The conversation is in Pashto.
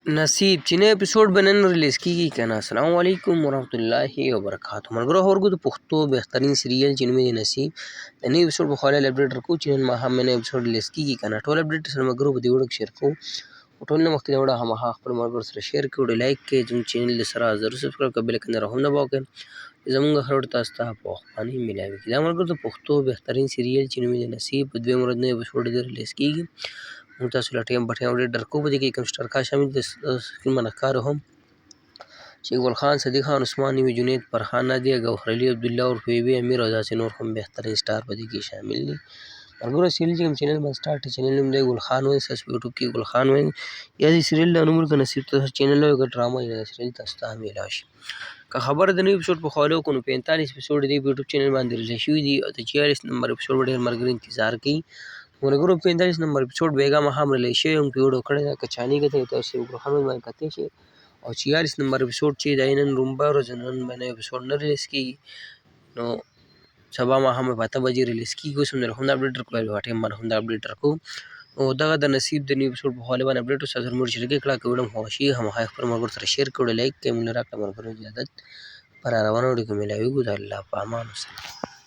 नसीब چې نه اپیسوډ به نن ریلیز کیږي کنه. السلام علیکم ورحمت الله وبرکاتہ. ملګرو هورګو د پښتو بهترین سیریل چې نوم یې نصیب د نوی اپیسوډ په خواله اپډیټ ورکو چې نن ماښام نوی اپیسوډ ریلیز کیږي کنه. ټول اپډیټ سره ملګرو په دې وړو کې شیر کوو. ټول نه مخکې دا وړه هماغه خپل ملګرو سره شیر کړئ، وړه لایک کړئ، زموږ چینل سره ضرور سبسکرایب کړئ، بیل ایکن هم دباو کړئ زموږ هر وړ تاسو ته په وخت ملاوي کړي. دا ملګرو د پښتو بهترین سیریل چې نوم یې نصیب په دویم ورځ نوی اپیسوډ ریلیز کیږي. موږ تاسو له ټیم په ټیم اپډیټ درکوو. په دې کې کوم شترکات شامل دي سکرین باندې ښکاره هم چې ګل خان، صدیق خان، عثمان نیمي، جنید، فرحان، نادیه، ګوهر علي، عبدالله عرف ویوي، امیر او داسې نور هم بهترین سټار په دې کې شامل دي. ملګرو سیریل چې کوم چینل باندې سټارټ دی چینل نوم دی ګل خان وایي، ستاسو په یوټیوب کې ګل خان وایي یا د سیریل د نوم ورکړه نصیب ته چینل وایي، که ډرامه یا سیریل تاسو ته هم میلاو شي. که خبره د نوي اپیسوډ په خواله وکړو نو 45 اپیسوډ دی په یوټیوب چینل باندې ریلیز شوي دي او د 46 نمبر اپیسوډ به ډېر ملګري انتظار کوي. ملګرو 45 نمبر اپیسوډ بیګا ماښام ریلیز شوی هم په ویډیو کړی ده، که چا نه کتلی تاسو ګل خان باندې کتلی شئ. او 46 نمبر اپیسوډ چې دی نن رومبه ورځ نن به نوی اپیسوډ نه ریلیز کیږي نو سبا ماښام به په 8 بجې ریلیز کیږي. اوس هم هم دا اپډیټ درکړو، په ټایم باندې هم دا اپډیټ درکوو. او دغه د نصیب د نوي اپیسوډ په حواله باندې اپډیټ تاسو سره مونږ شریکې کړه. که ویډیو مو خوښه شي هماغه خپل ملګرو سره شیر کړئ، لایک کړئ، مونږ له راکړه ملګرو اجازت په را روانه ویډیو کې میلاویږو. د الله په امان وسلام.